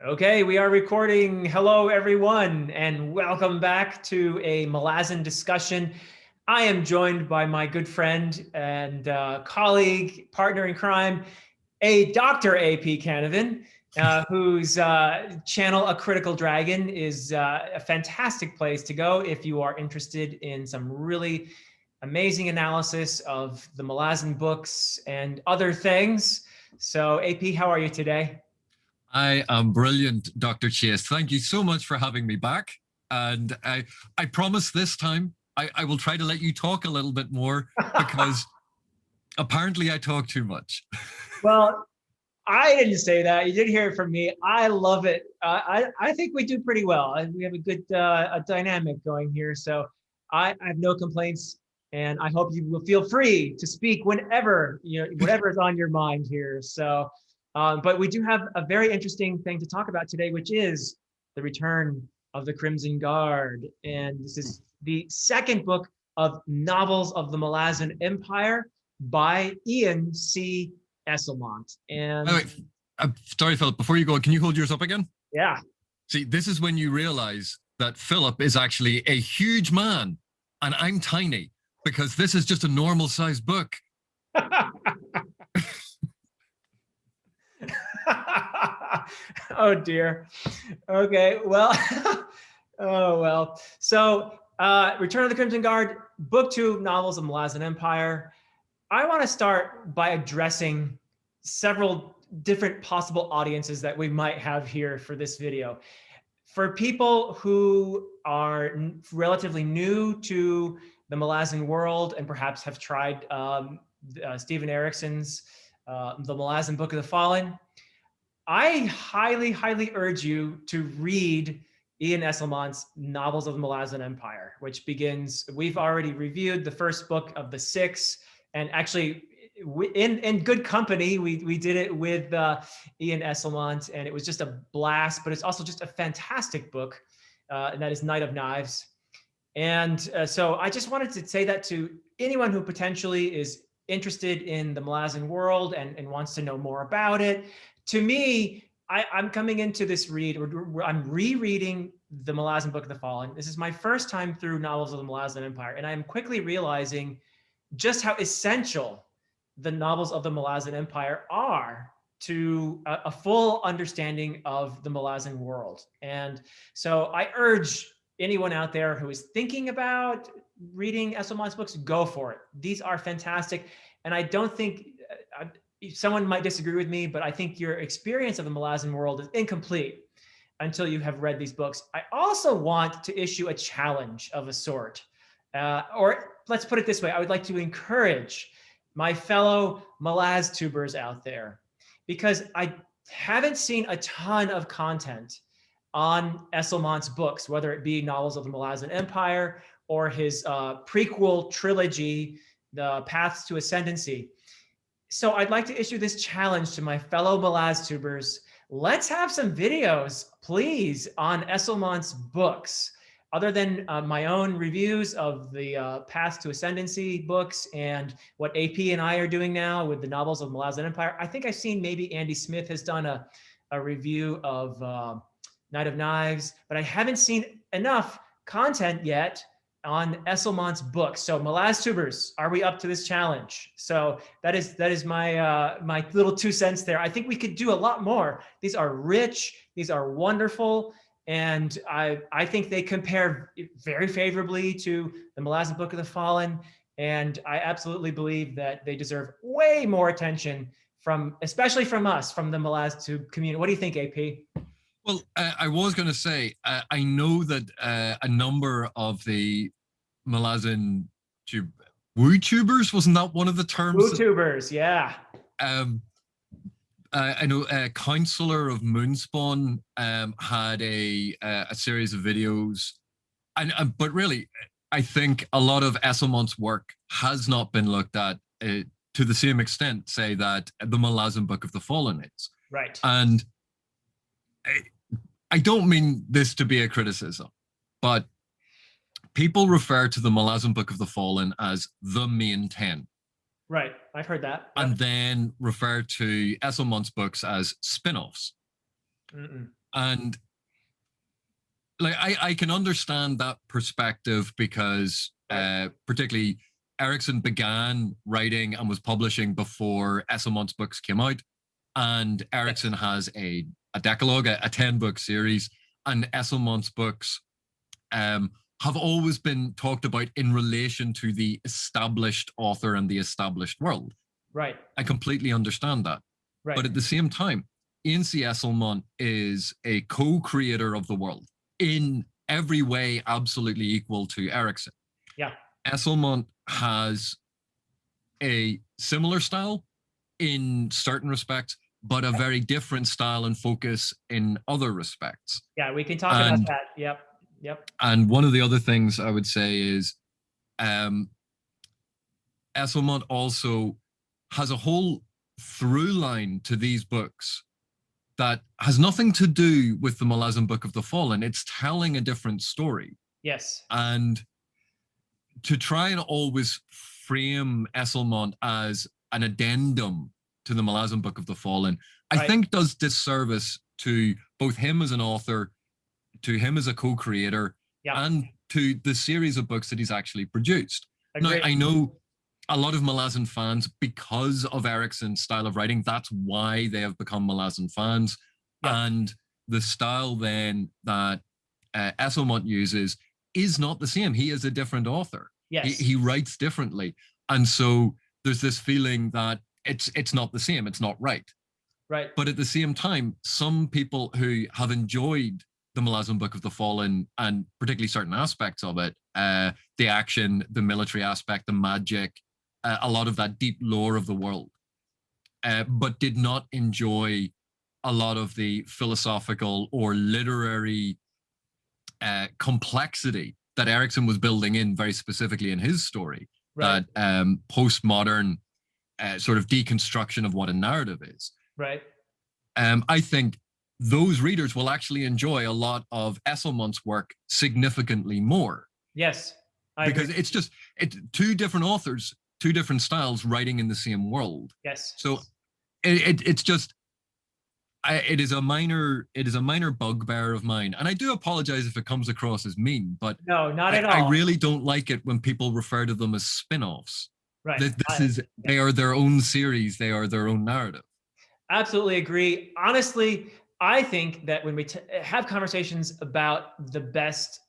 Okay, we are recording. Hello, everyone, and welcome back to a Malazan discussion. I am joined by my good friend and colleague, partner in crime, Dr. AP Canavan, whose channel, A Critical Dragon, is a fantastic place to go if you are interested in some really amazing analysis of the Malazan books and other things. So, AP, how are you today? I am brilliant, Dr. Chase. Thank you so much for having me back. And I promise this time I will try to let you talk a little bit more because apparently I talk too much. Well, I didn't say that. You did hear it from me. I love it. I think we do pretty well. We have a good a dynamic going here. So I have no complaints, and I hope you will feel free to speak whenever whatever is on your mind here. So, but we do have a very interesting thing to talk about today, which is the return of the Crimson Guard, and this is the second book of novels of the Malazan Empire by Ian C. Esslemont. By the And way, I'm sorry, Philip, before you go, can you hold yours up again? yeah. See, this is when you realize that Philip is actually a huge man and I'm tiny because this is just a normal sized book. Oh dear. Okay, well, oh well. So, Return of the Crimson Guard, book 2, novels of Malazan Empire. I want to start by addressing several different possible audiences that we might have here for this video. For people who are relatively new to the Malazan world and perhaps have tried Steven Erikson's The Malazan Book of the Fallen, I highly, highly urge you to read Ian Esslemont's Novels of the Malazan Empire, which begins, we've already reviewed the first book of the 6, and actually in good company, we did it with Ian Esslemont, and it was just a blast, but it's also just a fantastic book, and that is Knight of Knives. And so I just wanted to say that to anyone who potentially is interested in the Malazan world and wants to know more about it. To me, I'm coming into this read, or I'm rereading the Malazan Book of the Fallen. This is my first time through novels of the Malazan Empire, and I am quickly realizing just how essential the novels of the Malazan Empire are to a full understanding of the Malazan world. And so I urge anyone out there who is thinking about reading Esslemont's books, go for it. These are fantastic. And I don't think, someone might disagree with me, but I think your experience of the Malazan world is incomplete until you have read these books. I also want to issue a challenge of a sort. Or let's put it this way, I would like to encourage my fellow Malaz tubers out there, because I haven't seen a ton of content on Esslemont's books, whether it be novels of the Malazan Empire or his prequel trilogy, The Paths to Ascendancy. So I'd like to issue this challenge to my fellow Malaz tubers. Let's have some videos, please, on Esslemont's books. Other than my own reviews of the Paths to Ascendancy books and what AP and I are doing now with the novels of Malazan Empire, I think I've seen maybe Andy Smith has done a review of Knight of Knives, but I haven't seen enough content yet on Esslemont's books. So Malaz tubers, are we up to this challenge? So that is my my little 2 cents there. I think we could do a lot more. These are rich, these are wonderful, and I think they compare very favorably to the Malazan Book of the Fallen, and I absolutely believe that they deserve way more attention from, especially from us, from the Malaz tube community. What do you think, AP? Well, I was going to say, I know that a number of the Malazan tube WooTubers, wasn't that one of the terms? WooTubers, yeah. I know Counselor of Moonspawn had a series of videos, but really, I think a lot of Esslemont's work has not been looked at to the same extent, say, that the Malazan Book of the Fallen is. Right. And I don't mean this to be a criticism, but people refer to the Malazan Book of the Fallen as the main 10. Right, I've heard that. And then refer to Esslemont's books as spin-offs. And like I can understand that perspective because particularly Erikson began writing and was publishing before Esslemont's books came out. And Erikson has a decalogue, a 10-book series, and Esslemont's books have always been talked about in relation to the established author and the established world. Right. I completely understand that. Right. But at the same time, Ian C. Esslemont is a co-creator of the world in every way absolutely equal to Erikson. Yeah. Esslemont has a similar style in certain respects, but a very different style and focus in other respects. Yeah, we can talk about that. Yep. And one of the other things I would say is Esslemont also has a whole through line to these books that has nothing to do with the Malazan Book of the Fallen. It's telling a different story. Yes. And to try and always frame Esslemont as an addendum to the Malazan Book of the Fallen, I think does disservice to both him as an author, to him as a co-creator, and to the series of books that he's actually produced. Agreed. Now, I know a lot of Malazan fans, because of Erikson's style of writing, that's why they have become Malazan fans. And the style then that Esslemont uses is not the same. He is a different author. Yes. He writes differently. And so there's this feeling that it's not the same. It's not right. Right. But at the same time, some people who have enjoyed the Malazan Book of the Fallen, and particularly certain aspects of it, the action, the military aspect, the magic, a lot of that deep lore of the world, but did not enjoy a lot of the philosophical or literary complexity that Erikson was building in very specifically in his story, that postmodern sort of deconstruction of what a narrative is. Right. I think those readers will actually enjoy a lot of Esslemont's work significantly more. Yes. Because it's two different authors, two different styles writing in the same world. Yes. So it is a minor bugbear of mine, and I do apologize if it comes across as mean, but no, not at all. I really don't like it when people refer to them as spin-offs. Right. They are their own series. They are their own narrative. Absolutely agree. Honestly, I think that when we have conversations about the best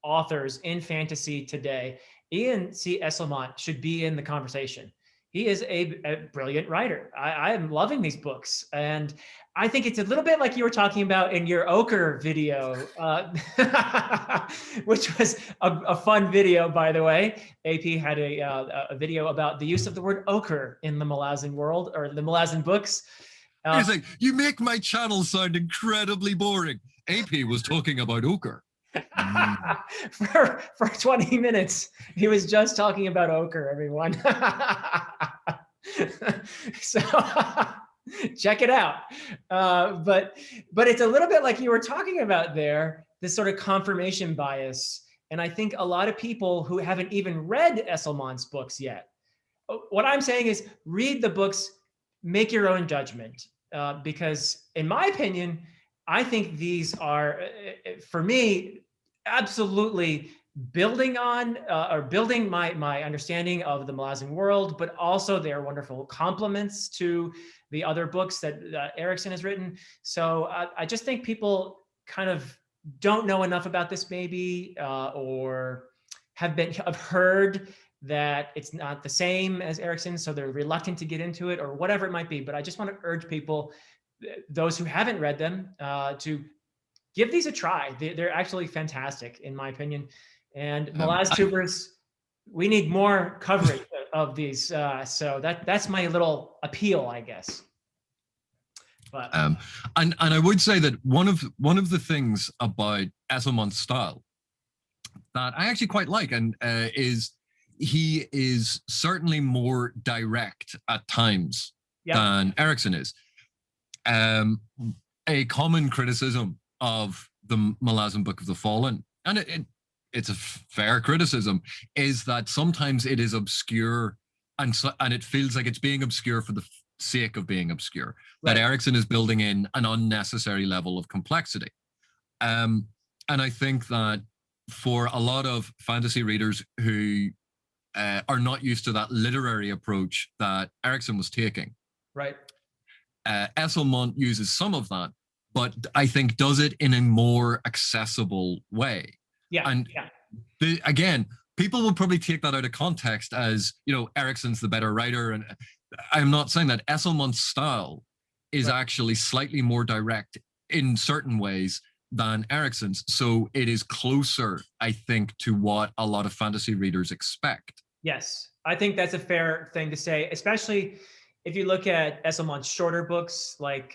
authors in fantasy today, Ian C. Esslemont should be in the conversation. He is a brilliant writer. I am loving these books. And I think it's a little bit like you were talking about in your ochre video, which was a fun video, by the way. AP had a video about the use of the word ochre in the Malazan world, or the Malazan books. He's like, you make my channel sound incredibly boring. AP was talking about ochre. For 20 minutes, he was just talking about ochre, everyone. So check it out. But it's a little bit like you were talking about there, this sort of confirmation bias. And I think a lot of people who haven't even read Esslemont's books yet, what I'm saying is read the books, make your own judgment. Because in my opinion, I think these are, for me, absolutely building on or building my understanding of the Malazan world, but also they are wonderful complements to the other books that Erikson has written. So I just think people kind of don't know enough about this maybe, or have heard that it's not the same as Erikson, so they're reluctant to get into it, or whatever it might be. But I just want to urge people, those who haven't read them, to give these a try. They're actually fantastic, in my opinion. And Malaztubers, we need more coverage of these. So that's my little appeal, I guess. But and I would say that one of the things about Esslemont's style that I actually quite like, and is he is certainly more direct at times than Erikson is. A common criticism of the Malazan Book of the Fallen, and it's a fair criticism, is that sometimes it is obscure, and it feels like it's being obscure sake of being obscure. Right. That Erikson is building in an unnecessary level of complexity. And I think that for a lot of fantasy readers who are not used to that literary approach that Erikson was taking, Right. Esslemont uses some of that, but I think does it in a more accessible way. Yeah. And yeah. Again, people will probably take that out of context as, you know, Erikson's the better writer. And I'm not saying that. Esslemont's style is Right. actually slightly more direct in certain ways than Erikson's. So it is closer, I think, to what a lot of fantasy readers expect. Yes, I think that's a fair thing to say, especially if you look at Esslemont's shorter books, like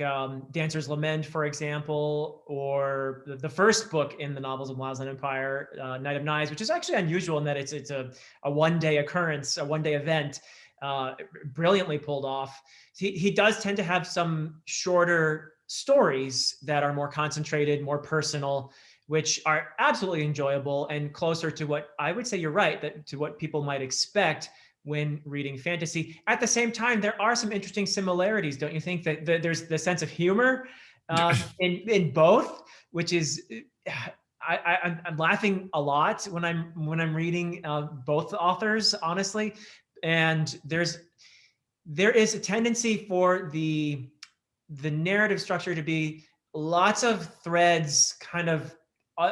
Dancer's Lament, for example, or the first book in the novels of Malazan Empire, Knight of Knives, which is actually unusual in that it's a one-day occurrence, a one-day event, brilliantly pulled off. He does tend to have some shorter stories that are more concentrated, more personal, which are absolutely enjoyable and closer to what I would say, you're right, that to what people might expect when reading fantasy. At the same time, there are some interesting similarities, don't you think? That there's the sense of humor in both, which is I'm laughing a lot when I'm reading both authors, honestly. And there is a tendency for the narrative structure to be lots of threads, kind of,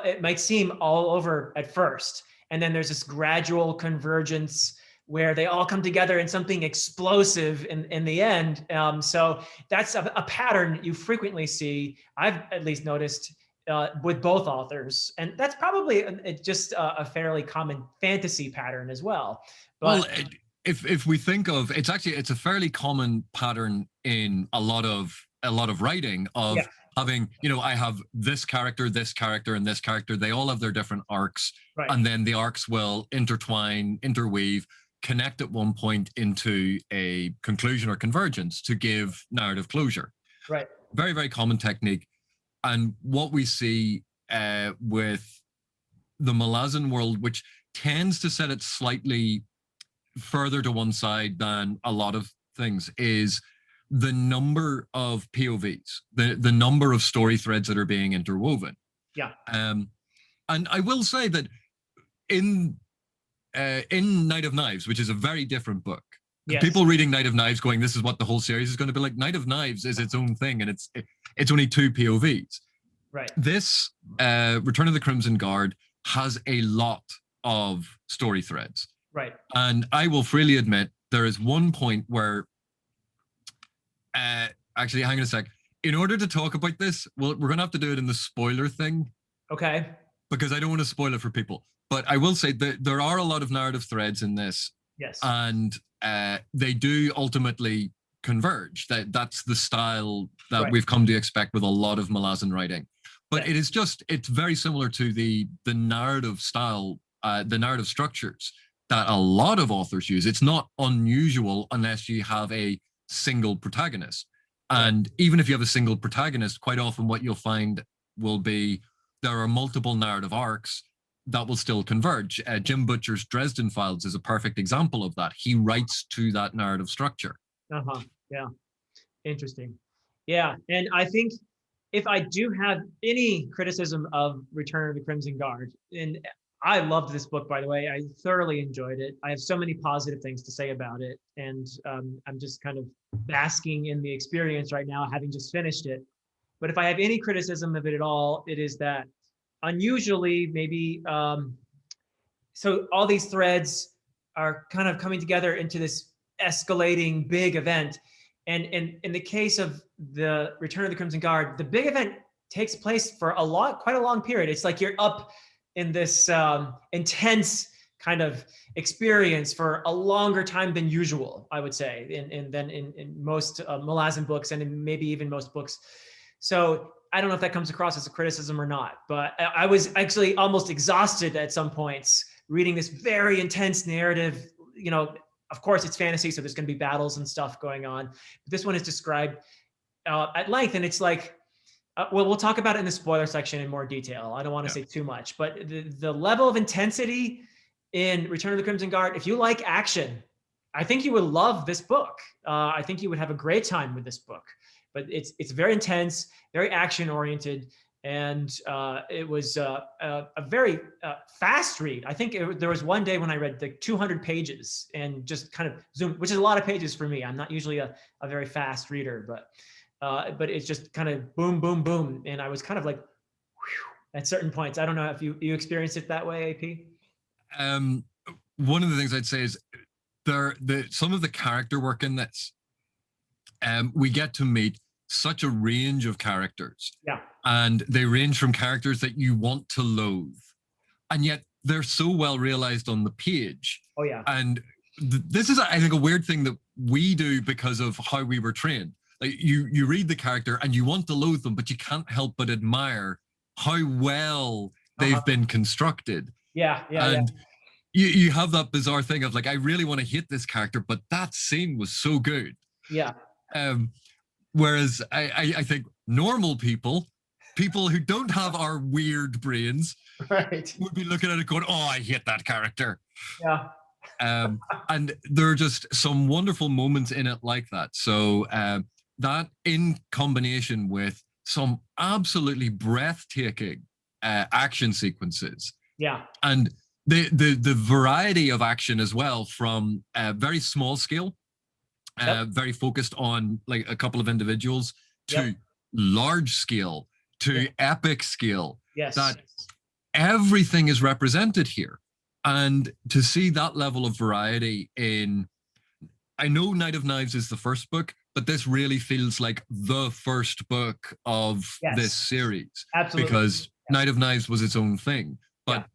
it might seem all over at first, and then there's this gradual convergence where they all come together in something explosive in the end. So that's a pattern you frequently see, I've at least noticed, with both authors. And that's probably just a fairly common fantasy pattern as well. But Well, if we think of, it's a fairly common pattern in a lot of writing of having, you know, I have this character, and this character. They all have their different arcs, right. and then the arcs will intertwine, interweave, connect at one point into a conclusion or convergence to give narrative closure. Right. Very, very common technique. And what we see with the Malazan world, which tends to set it slightly further to one side than a lot of things, is the number of POVs, the number of story threads that are being interwoven. Yeah. And I will say that in Knight of Knives, which is a very different book, people reading Knight of Knives going, this is what the whole series is going to be like. Knight of Knives is its own thing, and it's only 2 POVs. Right. This Return of the Crimson Guard has a lot of story threads. Right. And I will freely admit there is one point where, actually, hang on a sec. In order to talk about this, we're going to have to do it in the spoiler thing. Okay. Because I don't want to spoil it for people. But I will say that there are a lot of narrative threads in this. Yes. And they do ultimately converge. That's the style that we've come to expect with a lot of Malazan writing. But it's very similar to the narrative style, the narrative structures that a lot of authors use. It's not unusual unless you have a single protagonist. And even if you have a single protagonist, quite often what you'll find will be there are multiple narrative arcs that will still converge. Jim Butcher's Dresden Files is a perfect example of that. He writes to that narrative structure. Yeah. Interesting. Yeah. And I think if I do have any criticism of Return of the Crimson Guard, and I loved this book, by the way, I thoroughly enjoyed it. I have so many positive things to say about it. And I'm just kind of basking in the experience right now, having just finished it. But if I have any criticism of it at all, it is that unusually, maybe, so all these threads are kind of coming together into this escalating big event. And in the case of the Return of the Crimson Guard, the big event takes place for quite a long period. It's like you're up in this intense kind of experience for a longer time than usual, I would say, in most Malazan books, and in maybe even most books. So I don't know if that comes across as a criticism or not, but I was actually almost exhausted at some points reading this very intense narrative. You know, of course it's fantasy, so there's going to be battles and stuff going on. But this one is described at length, and it's like, well, we'll talk about it in the spoiler section in more detail. I don't want to say too much, but the level of intensity in Return of the Crimson Guard, if you like action, I think you would love this book. I think you would have a great time with this book. But it's very intense, very action oriented, and it was a very fast read. I think there was one day when I read like 200 pages and just kind of zoomed, which is a lot of pages for me. I'm not usually a very fast reader, but it's just kind of boom, boom, boom, and I was kind of like whew, at certain points. I don't know if you experienced it that way, AP. One of the things I'd say is some of the character work in this. We get to meet such a range of characters. Yeah. And they range from characters that you want to loathe, and yet they're so well realized on the page. Oh yeah. And this is, I think, a weird thing that we do because of how we were trained. Like you read the character and you want to loathe them, but you can't help but admire how well they've been constructed. Yeah. And you have that bizarre thing of like, I really want to hate this character, but that scene was so good. Yeah. Whereas I think normal people who don't have our weird brains, right, would be looking at it going, oh, I hate that character. Yeah. And there are just some wonderful moments in it like that. So that in combination with some absolutely breathtaking action sequences. Yeah. And the variety of action as well, from very small scale, very focused on like a couple of individuals, to large scale, to epic scale. Yes. That everything is represented here. And to see that level of variety in, I know Night of Knives is the first book, but this really feels like the first book of this series. Absolutely. Because Night of Knives was its own thing. But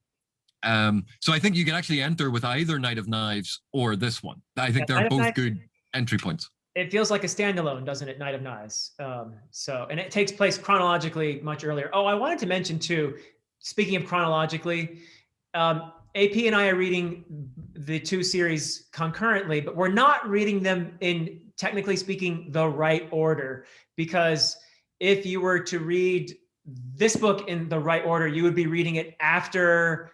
so I think you can actually enter with either Night of Knives or this one. I think they're both good entry points. It feels like a standalone, doesn't it? Night of Knives. And it takes place chronologically much earlier. Oh, I wanted to mention too, speaking of chronologically, AP and I are reading the two series concurrently, but we're not reading them in, technically speaking, the right order. Because if you were to read this book in the right order, you would be reading it after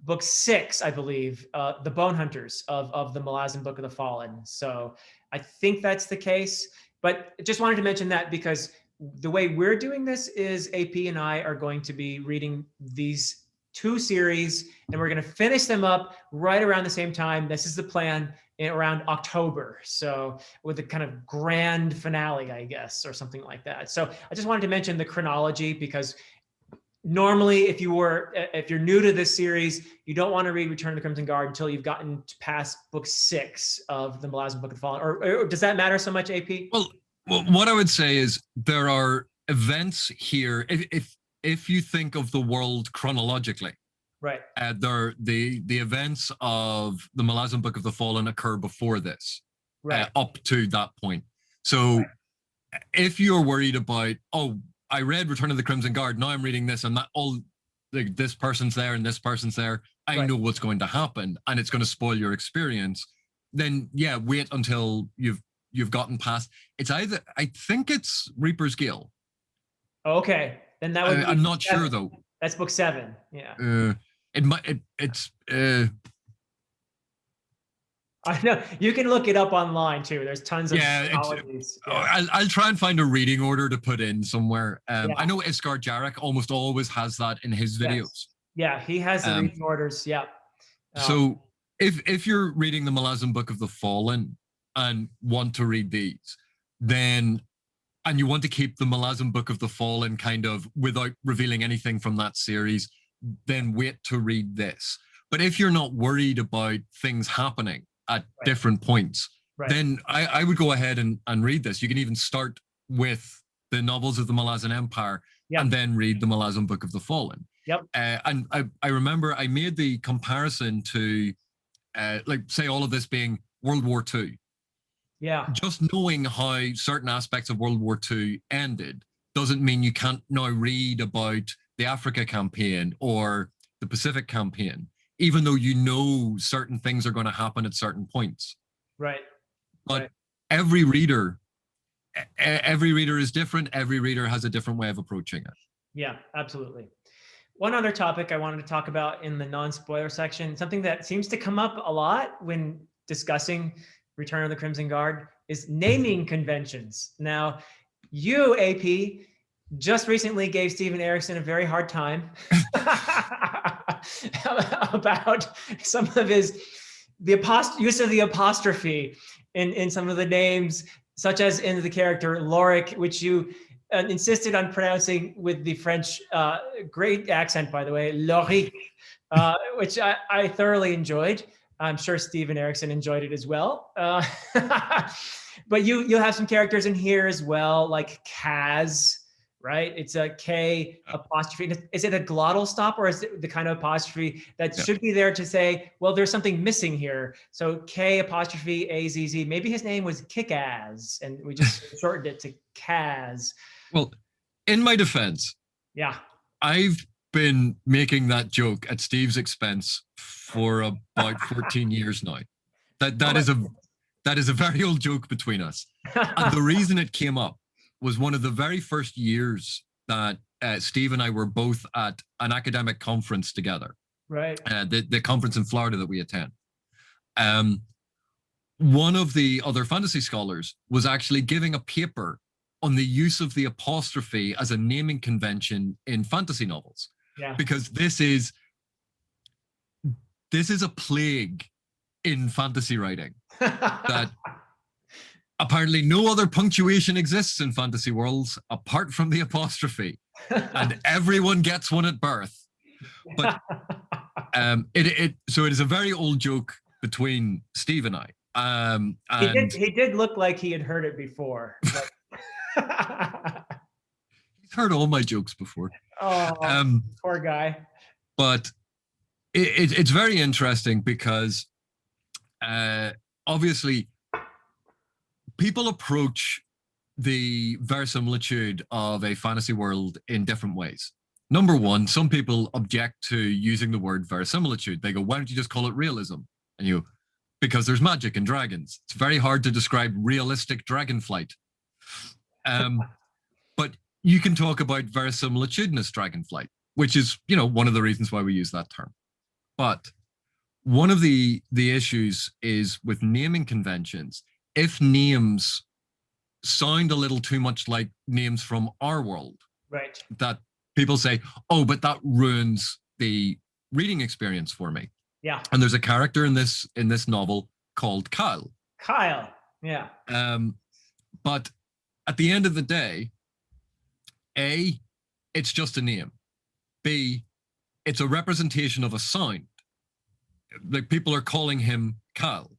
book 6, I believe, The Bone Hunters of the Malazan Book of the Fallen. So I think that's the case, but just wanted to mention that because the way we're doing this is AP and I are going to be reading these two series and we're going to finish them up right around the same time. This is the plan, around October. So with a kind of grand finale, I guess, or something like that. So I just wanted to mention the chronology because normally, if you're new to this series, you don't want to read Return of the Crimson Guard until you've gotten past book 6 of the Malazan Book of the Fallen. Or does that matter so much, AP? Well, what I would say is there are events here. If you think of the world chronologically, right? The events of the Malazan Book of the Fallen occur before this, right, up to that point. So, if you're worried about, oh, I read Return of the Crimson Guard, now I'm reading this, and that all like this person's there and this person's there, I know what's going to happen, and it's going to spoil your experience. Then wait until you've gotten past. It's either, I think it's Reaper's Gale. Okay, then that would. I'm not sure though. That's book 7. Yeah. It's. I know you can look it up online too. There's tons of I'll try and find a reading order to put in somewhere. I know Iskar Jarek almost always has that in his videos. Yeah, he has the reading orders. Yeah. So if you're reading the Malazan Book of the Fallen and want to read these, and you want to keep the Malazan Book of the Fallen kind of without revealing anything from that series, then wait to read this. But if you're not worried about things happening at different points, then I would go ahead and read this. You can even start with the novels of the Malazan Empire and then read the Malazan Book of the Fallen. And I remember I made the comparison to, like, say, all of this being World War II. Yeah. Just knowing how certain aspects of World War II ended doesn't mean you can't now read about the Africa campaign or the Pacific campaign, even though you know certain things are going to happen at certain points. Right. But every reader is different. Every reader has a different way of approaching it. Yeah, absolutely. One other topic I wanted to talk about in the non-spoiler section, something that seems to come up a lot when discussing Return of the Crimson Guard is naming conventions. Now, you, AP, just recently gave Steven Erikson a very hard time about some of his use of the apostrophe in some of the names, such as in the character Lorik, which you insisted on pronouncing with the French, great accent, by the way, Lorik, which I thoroughly enjoyed. I'm sure Steven Erikson enjoyed it as well. But you'll have some characters in here as well, like Kaz, right? It's a K apostrophe. Is it a glottal stop, or is it the kind of apostrophe that should be there to say, well, there's something missing here? So K apostrophe A-Z-Z. Maybe his name was Kick-Ass, and we just shortened it to Kaz. Well, in my defense, I've been making that joke at Steve's expense for about 14 years now. That is a very old joke between us. And the reason it came up was one of the very first years that Steve and I were both at an academic conference together. Right. The conference in Florida that we attend. One of the other fantasy scholars was actually giving a paper on the use of the apostrophe as a naming convention in fantasy novels. Yeah. Because this is a plague in fantasy writing that apparently no other punctuation exists in fantasy worlds apart from the apostrophe, and everyone gets one at birth. But so it is a very old joke between Steve and I. And he did look like he had heard it before. But he's heard all my jokes before. Oh, poor guy. But it's very interesting because obviously people approach the verisimilitude of a fantasy world in different ways. Number one, some people object to using the word verisimilitude. They go, why don't you just call it realism? And because there's magic and dragons. It's very hard to describe realistic dragon flight. But you can talk about verisimilitudinous dragon flight, which is, one of the reasons why we use that term. But one of the issues is with naming conventions. If names sound a little too much like names from our world, right, that people say, oh, but that ruins the reading experience for me. Yeah. And there's a character in this novel called Kyle. Kyle, yeah. But at the end of the day, A, it's just a name. B, it's a representation of a sound. Like, people are calling him Kyle.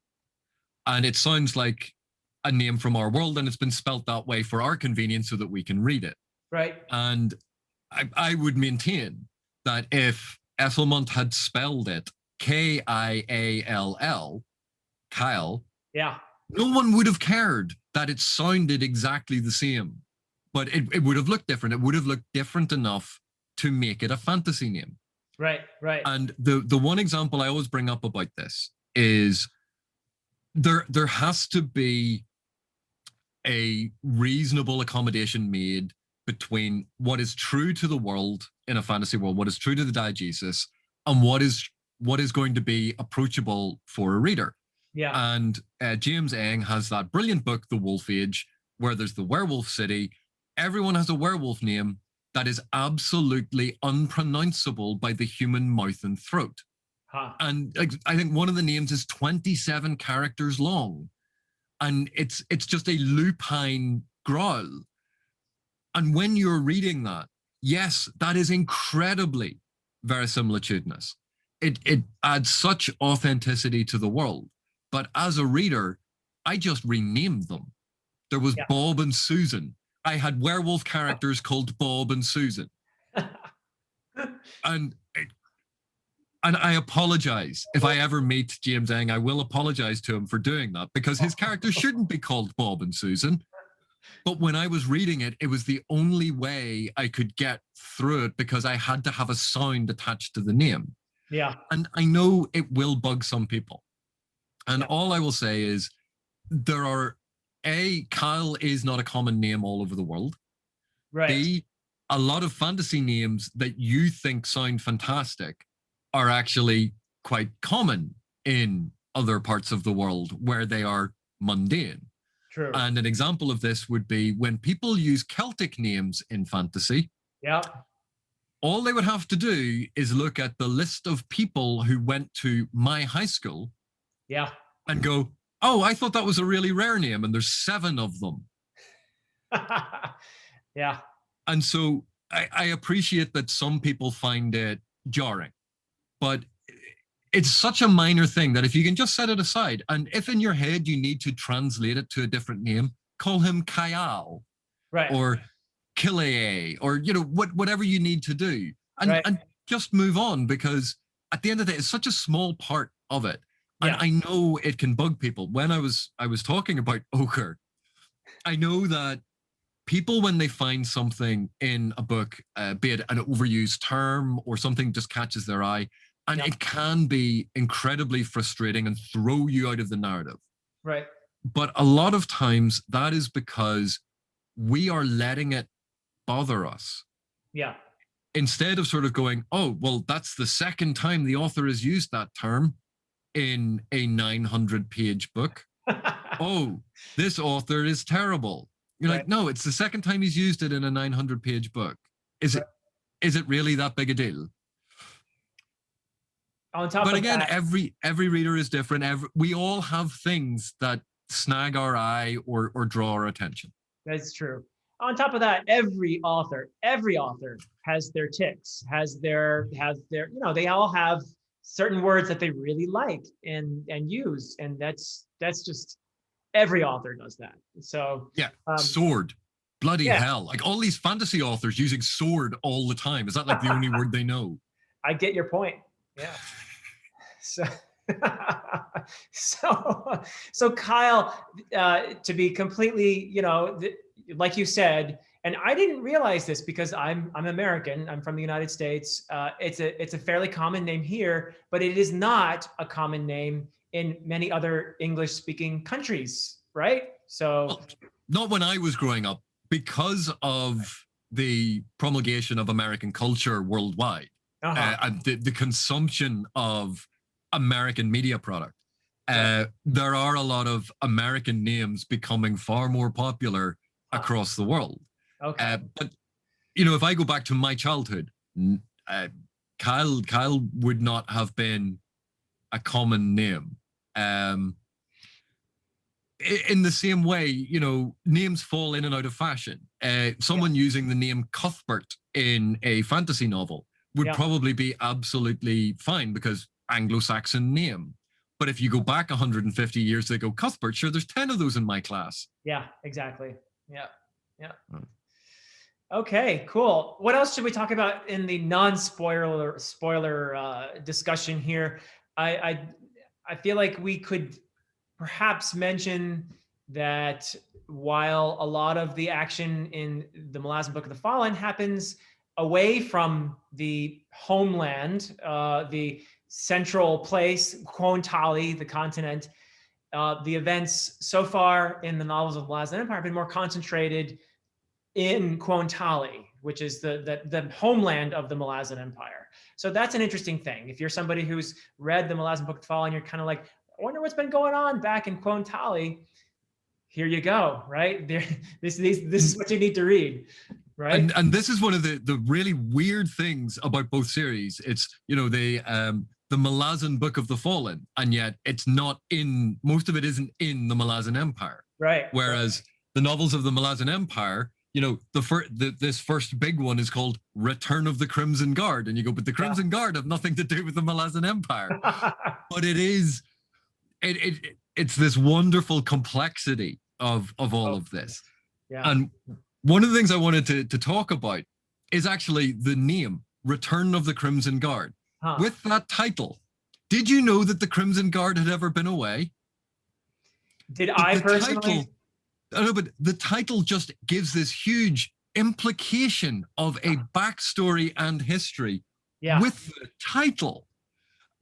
And it sounds like a name from our world, and it's been spelt that way for our convenience so that we can read it. Right. And I would maintain that if Esslemont had spelled it Kiall, Kyle, yeah, no one would have cared that it sounded exactly the same. But it would have looked different. It would have looked different enough to make it a fantasy name. Right, right. And the one example I always bring up about this is there has to be a reasonable accommodation made between what is true to the world in a fantasy world, what is true to the diegesis, and what is going to be approachable for a reader. Yeah. And James Eng has that brilliant book, The Wolf Age, where there's the werewolf city. Everyone has a werewolf name that is absolutely unpronounceable by the human mouth and throat. Huh. And I think one of the names is 27 characters long. And it's just a lupine growl. And when you're reading that, yes, that is incredibly verisimilitudinous. It adds such authenticity to the world. But as a reader, I just renamed them. There was Bob and Susan. I had werewolf characters called Bob and Susan. And I apologize. If I ever meet James Eng, I will apologize to him for doing that, because his characters shouldn't be called Bob and Susan. But when I was reading it, it was the only way I could get through it, because I had to have a sound attached to the name. Yeah. And I know it will bug some people. And all I will say is Kyle is not a common name all over the world. Right. B, a lot of fantasy names that you think sound fantastic are actually quite common in other parts of the world where they are mundane. True. And an example of this would be when people use Celtic names in fantasy. Yeah. All they would have to do is look at the list of people who went to my high school. Yeah. And go, oh, I thought that was a really rare name, and there's 7 of them. Yeah. And so I appreciate that some people find it jarring, but it's such a minor thing that if you can just set it aside, and if in your head you need to translate it to a different name, call him Kyle, right, or Killee, or whatever you need to do, and right. and just move on, because at the end of the day, it's such a small part of it. And Yeah. I know it can bug people. When I was talking about ochre, I know that people, when they find something in a book, be it an overused term or something just catches their eye, and it can be incredibly frustrating and throw you out of the narrative. Right. But a lot of times that is because we are letting it bother us. Yeah. Instead of sort of going, oh, well, that's the second time the author has used that term in a 900-page book. Oh, this author is terrible. You're like, no, it's the second time he's used it in a 900-page book. Is it really that big a deal? On top but of again, that, every reader is different. We all have things that snag our eye or draw our attention. That's true. On top of that, every author has their ticks, has their, they all have certain words that they really like and use, and that's just every author does that. So yeah, sword, bloody hell! Like all these fantasy authors using sword all the time. Is that like the only word they know? I get your point. Yeah. So, so Kyle, to be completely, like you said, and I didn't realize this because I'm American. I'm from the United States. It's a fairly common name here, but it is not a common name in many other English-speaking countries, right? So, well, not when I was growing up, because of the promulgation of American culture worldwide, and the consumption of American media product. There are a lot of American names becoming far more popular across the world. Okay. But if I go back to my childhood, Kyle would not have been a common name. In the same way, names fall in and out of fashion. Someone using the name Cuthbert in a fantasy novel would probably be absolutely fine because Anglo-Saxon name. But if you go back 150 years, they go, Cuthbert, sure, there's 10 of those in my class. Yeah, exactly. Yeah. Okay, cool. What else should we talk about in the non-spoiler discussion here? I feel like we could perhaps mention that while a lot of the action in the Malazan Book of the Fallen happens away from the homeland, the central place, Quontali, the continent, the events so far in the novels of the Malazan Empire have been more concentrated in Quontali, which is the homeland of the Malazan Empire. So that's an interesting thing. If you're somebody who's read the Malazan Book of the Fallen, you're kind of like, I wonder what's been going on back in Quontali. Here you go, right? This is what you need to read. Right. And this is one of the really weird things about both series. It's, the Malazan Book of the Fallen, and yet it's not in, most of it isn't in the Malazan Empire. Right. Whereas the novels of the Malazan Empire, this first big one is called Return of the Crimson Guard. And you go, but the Crimson Guard have nothing to do with the Malazan Empire. But it's this wonderful complexity of all of this. Yeah. And one of the things I wanted to talk about is actually the name, Return of the Crimson Guard. With that title, did you know that the Crimson Guard had ever been away? Did I personally? I know, but the title just gives this huge implication of a backstory and history with the title.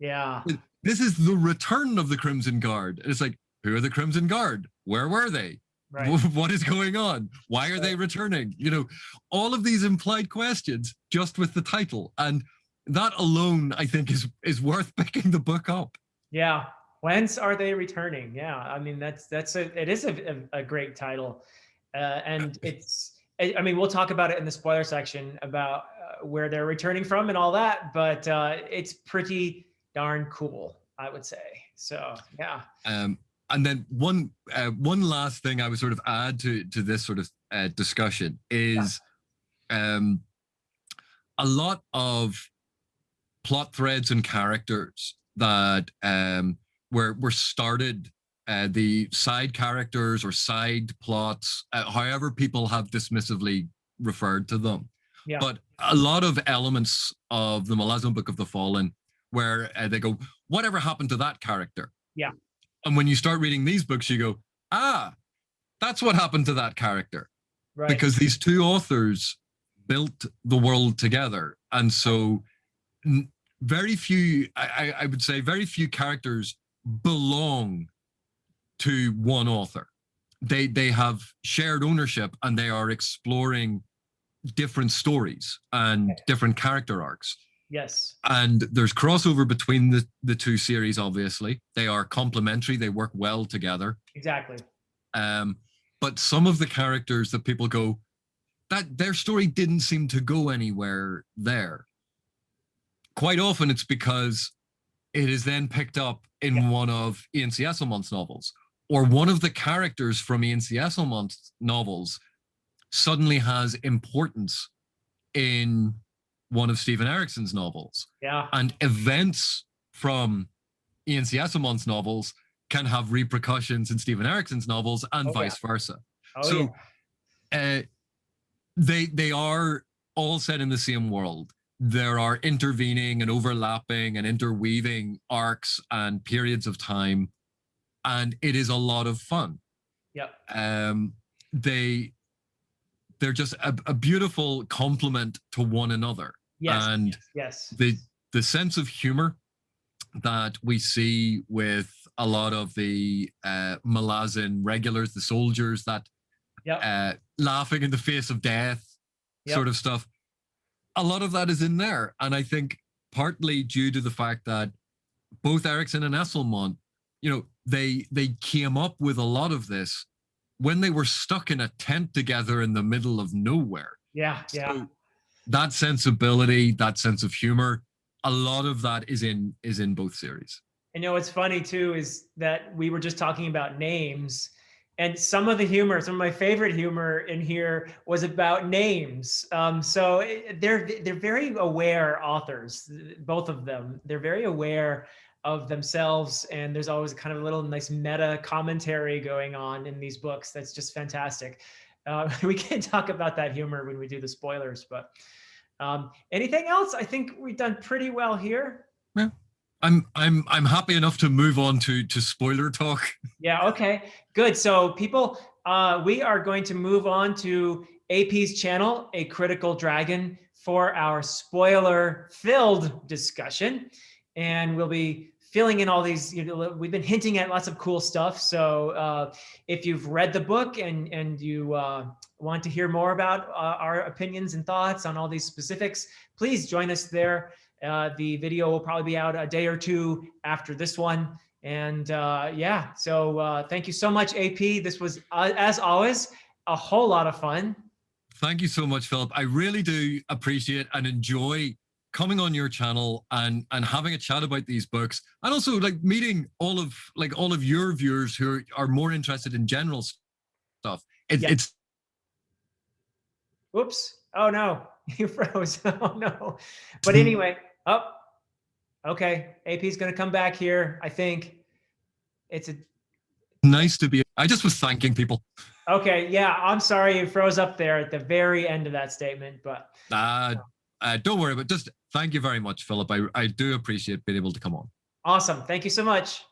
Yeah. This is the Return of the Crimson Guard. It's like, who are the Crimson Guard? Where were they? Right. What is going on? Why are they returning? All of these implied questions just with the title. And that alone, I think, is worth picking the book up. Yeah. Whence are they returning? Yeah, I mean it is a great title, and I mean we'll talk about it in the spoiler section about where they're returning from and all that, but it's pretty darn cool, I would say. So yeah. And then one last thing I would sort of add to this sort of discussion is a lot of plot threads and characters that were started, the side characters or side plots, however people have dismissively referred to them. Yeah. But a lot of elements of the Malazan Book of the Fallen where they go, whatever happened to that character? Yeah. And when you start reading these books, you go, that's what happened to that character. Right. Because these two authors built the world together. And so very few, I would say very few characters belong to one author. They have shared ownership and they are exploring different stories and different character arcs. Yes. And there's crossover between the two series, obviously. They are complementary. They work well together. Exactly. But some of the characters that people go, that their story didn't seem to go anywhere there. Quite often it's because it is then picked up in one of Ian C. Esslemont's novels, or one of the characters from Ian C. Esslemont's novels suddenly has importance in one of Steven Erikson's novels. Yeah. And events from Ian C. Esslemont's novels can have repercussions in Steven Erikson's novels and vice versa. So they are all set in the same world. There are intervening and overlapping and interweaving arcs and periods of time, and it is a lot of fun. Yep. They're just a beautiful complement to one another. Yes. And yes. The sense of humor that we see with a lot of the Malazan regulars, the soldiers that laughing in the face of death sort of stuff. A lot of that is in there. And I think partly due to the fact that both Erikson and Esslemont, you know, they came up with a lot of this when they were stuck in a tent together in the middle of nowhere. Yeah. So that sensibility, that sense of humor, a lot of that is in both series. You know, what's funny too is that we were just talking about names, and some of the humor, some of my favorite humor in here was about names. So they're very aware authors, both of them. They're very aware of themselves, and there's always kind of a little nice meta commentary going on in these books. That's just fantastic. We can talk about that humor when we do the spoilers, but anything else? I think we've done pretty well here. Yeah. I'm happy enough to move on to spoiler talk. Yeah, okay, good. So people, we are going to move on to AP's channel, A Critical Dragon, for our spoiler-filled discussion. And we'll be filling in all these, you know, we've been hinting at lots of cool stuff. So if you've read the book and you want to hear more about our opinions and thoughts on all these specifics, please join us there. The video will probably be out a day or two after this one. And yeah, so thank you so much, AP. This was, as always, a whole lot of fun. Thank you so much, Philip. I really do appreciate and enjoy coming on your channel and having a chat about these books, and also like meeting all of your viewers who are more interested in general stuff. It's Oops. Oh no, you froze. Oh no. But anyway, okay. AP's gonna come back here. I think it's nice to be. I just was thanking people. Okay, yeah, I'm sorry you froze up there at the very end of that statement, but don't worry about it. Just thank you very much, Philip. I do appreciate being able to come on. Awesome. Thank you so much.